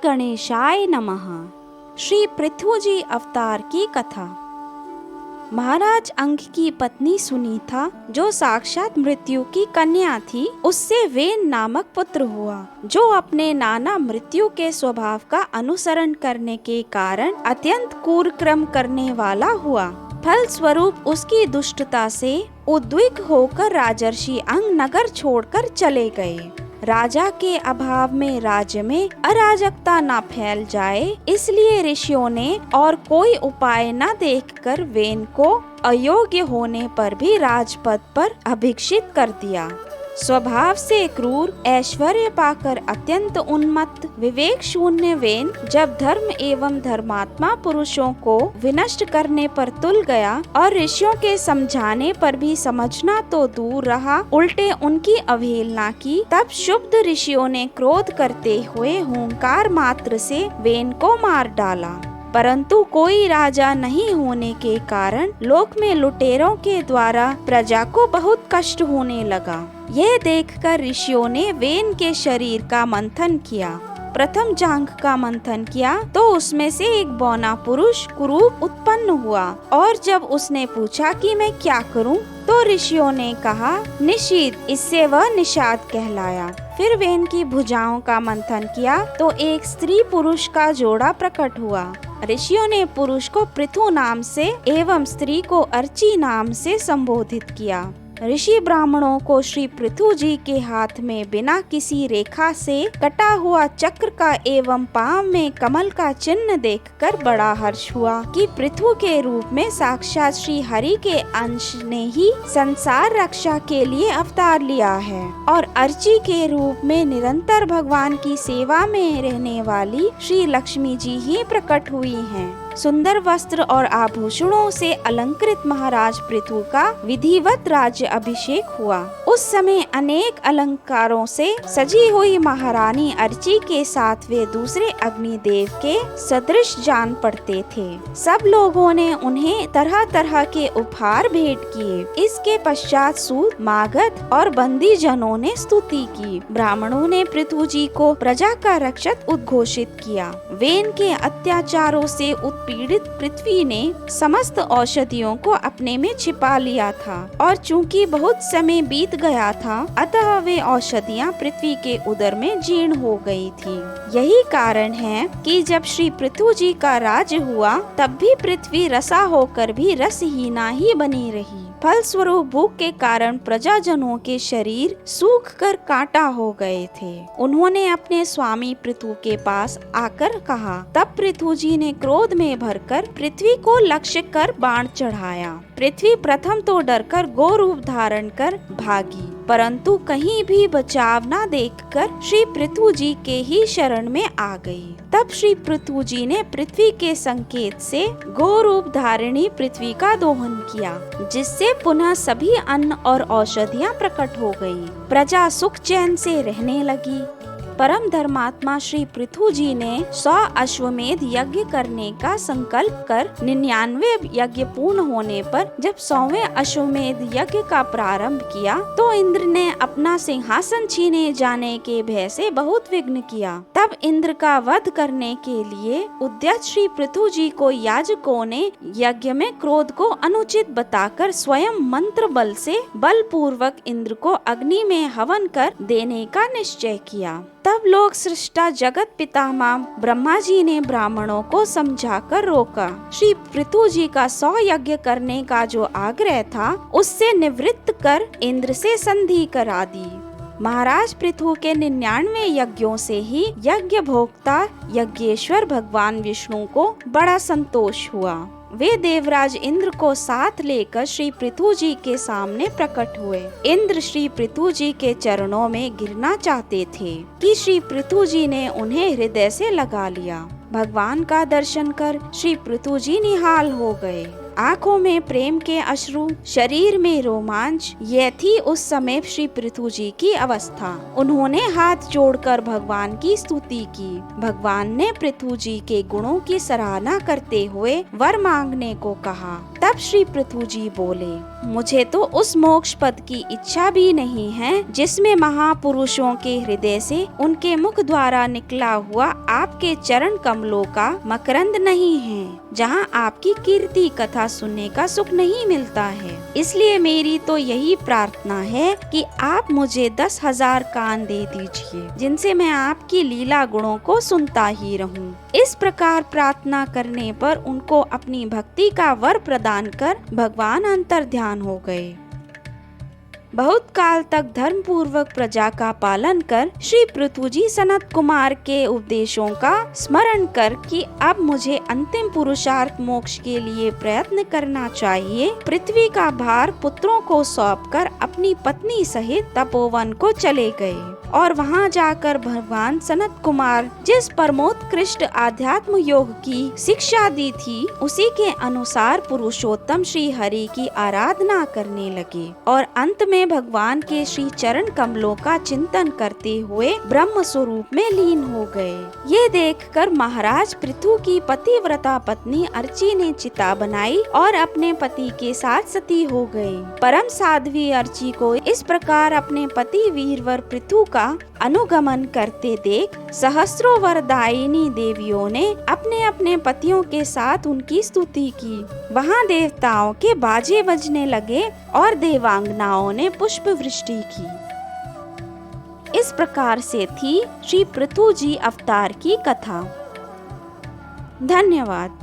गणेशाय नमः। श्री पृथु जी अवतार की कथा। महाराज अंक की पत्नी सुनीता, जो साक्षात मृत्यु की कन्या थी, उससे वेन नामक पुत्र हुआ, जो अपने नाना मृत्यु के स्वभाव का अनुसरण करने के कारण अत्यंत क्रूर कर्म करने वाला हुआ। फल स्वरूप उसकी दुष्टता से उद्विग्न होकर राजर्षि अंग नगर छोड़कर चले गए। राजा के अभाव में राज्य में अराजकता न फैल जाए, इसलिए ऋषियों ने और कोई उपाय न देखकर वेन को अयोग्य होने पर भी राजपद पर अभिषिक्त कर दिया। स्वभाव से क्रूर, ऐश्वर्य पाकर अत्यंत उन्मत्त, विवेक शून्य वेन जब धर्म एवं धर्मात्मा पुरुषों को विनष्ट करने पर तुल गया और ऋषियों के समझाने पर भी समझना तो दूर रहा, उल्टे उनकी अवहेलना की, तब शुद्ध ऋषियों ने क्रोध करते हुए हुंकार मात्र से वेन को मार डाला। परंतु कोई राजा नहीं होने के कारण लोक में लुटेरों के द्वारा प्रजा को बहुत कष्ट होने लगा। यह देखकर ऋषियों ने वेन के शरीर का मंथन किया। प्रथम जांघ का मंथन किया तो उसमें से एक बौना पुरुष कुरूप उत्पन्न हुआ, और जब उसने पूछा कि मैं क्या करूं, तो ऋषियों ने कहा निषीद, इससे वह निषाद कहलाया। फिर वेन की भुजाओं का मंथन किया तो एक स्त्री पुरुष का जोड़ा प्रकट हुआ। ऋषियों ने पुरुष को पृथु नाम से एवं स्त्री को अर्ची नाम से संबोधित किया। ऋषि ब्राह्मणों को श्री पृथु जी के हाथ में बिना किसी रेखा से कटा हुआ चक्र का एवं पांव में कमल का चिन्ह देखकर बड़ा हर्ष हुआ कि पृथु के रूप में साक्षात श्री हरि के अंश ने ही संसार रक्षा के लिए अवतार लिया है, और अर्ची के रूप में निरंतर भगवान की सेवा में रहने वाली श्री लक्ष्मी जी ही प्रकट हुई हैं। सुंदर वस्त्र और आभूषणों से अलंकृत महाराज पृथु का विधिवत राज्य अभिषेक हुआ। उस समय अनेक अलंकारों से सजी हुई महारानी अर्ची के साथ वे दूसरे अग्निदेव के सदृश जान पड़ते थे। सब लोगों ने उन्हें तरह तरह के उपहार भेंट किए। इसके पश्चात सूत, मागध और बंदी जनों ने स्तुति की। ब्राह्मणों ने पृथु जी को प्रजा का रक्षक उद्घोषित किया। वेन के अत्याचारों से उत्पीड़ित पृथ्वी ने समस्त औषधियों को अपने में छिपा लिया था, और चूंकि बहुत समय बीत गया था, अतः वे औषधियाँ पृथ्वी के उदर में जीर्ण हो गई थी। यही कारण है कि जब श्री पृथु जी का राज्य हुआ, तब भी पृथ्वी रसा होकर भी रसहीना ही बनी रही। फल स्वरूप भूख के कारण प्रजाजनों के शरीर सूख कर कांटा हो गए थे। उन्होंने अपने स्वामी पृथु के पास आकर कहा। तब पृथु जी ने क्रोध में भरकर पृथ्वी को लक्ष्य कर बाण चढ़ाया। पृथ्वी प्रथम तो डरकर गो रूप धारण कर भागी, परंतु कहीं भी बचाव न देखकर श्री पृथु जी के ही शरण में आ गई। तब श्री पृथु जी ने पृथ्वी के संकेत से गो रूप धारिणी पृथ्वी का दोहन किया, जिससे पुनः सभी अन्न और औषधियाँ प्रकट हो गई। प्रजा सुख चैन से रहने लगी। परम धर्मात्मा श्री पृथु जी ने 100 अश्वमेध यज्ञ करने का संकल्प कर 99 यज्ञ पूर्ण होने पर जब 100वें अश्वमेध यज्ञ का प्रारंभ किया, तो इंद्र ने अपना सिंहासन छीने जाने के भय से बहुत विघ्न किया। तब इंद्र का वध करने के लिए उद्यत श्री पृथु जी को याजकों ने यज्ञ में क्रोध को अनुचित बताकर स्वयं मंत्र बल से बलपूर्वक इंद्र को अग्नि में हवन कर देने का निश्चय किया। तब लोग सृष्टा जगत पितामह ब्रह्मा जी ने ब्राह्मणों को समझाकर रोका। श्री पृथु जी का 100 यज्ञ करने का जो आग्रह था, उससे निवृत्त कर इंद्र से संधि करा दी। महाराज पृथु के 99 यज्ञों से ही यज्ञ भोक्ता यज्ञेश्वर भगवान विष्णु को बड़ा संतोष हुआ। वे देवराज इंद्र को साथ लेकर श्री पृथु जी के सामने प्रकट हुए। इंद्र श्री पृथु जी के चरणों में गिरना चाहते थे कि श्री पृथु जी ने उन्हें हृदय से लगा लिया। भगवान का दर्शन कर श्री पृथु जी निहाल हो गए। आंखों में प्रेम के अश्रु, शरीर में रोमांच, यह थी उस समय श्री पृथु जी की अवस्था। उन्होंने हाथ जोड़कर भगवान की स्तुति की। भगवान ने पृथु जी के गुणों की सराहना करते हुए वर मांगने को कहा। तब तब श्री पृथु जी बोले, मुझे तो उस मोक्ष पद की इच्छा भी नहीं है जिसमें महापुरुषों के हृदय से उनके मुख द्वारा निकला हुआ आपके चरण कमलों का मकरंद नहीं है, जहाँ आपकी कीर्ति कथा सुनने का सुख नहीं मिलता है। इसलिए मेरी तो यही प्रार्थना है कि आप मुझे 10,000 कान दे दीजिए, जिनसे मैं आपकी लीला गुणों को सुनता ही रहूं। इस प्रकार प्रार्थना करने पर उनको अपनी भक्ति का वर प्रदान कर भगवान अंतर्ध्यान हो गए। बहुत काल तक धर्म पूर्वक प्रजा का पालन कर श्री पृथु जी सनत कुमार के उपदेशों का स्मरण कर कि अब मुझे अंतिम पुरुषार्थ मोक्ष के लिए प्रयत्न करना चाहिए, पृथ्वी का भार पुत्रों को सौंपकर अपनी पत्नी सहित तपोवन को चले गए और वहां जाकर भगवान सनत कुमार जिस परमोत्कृष्ट आध्यात्म योग की शिक्षा दी थी, उसी के अनुसार पुरुषोत्तम श्री हरि की आराधना करने लगे और अंत में भगवान के श्री चरण कमलों का चिंतन करते हुए ब्रह्म स्वरूप में लीन हो गए। ये देखकर महाराज पृथु की पतिव्रता पत्नी अर्ची ने चिता बनाई और अपने पति के साथ सती हो गई। परम साध्वी अर्ची को इस प्रकार अपने पति वीरवर पृथु का अनुगमन करते देख सहस्रों वरदायिनी देवियों ने अपने अपने पतियों के साथ उनकी स्तुति की। वहां देवताओं के बाजे बजने लगे और देवांगनाओं ने पुष्प वृष्टि की। इस प्रकार से थी श्री पृथु जी अवतार की कथा। धन्यवाद।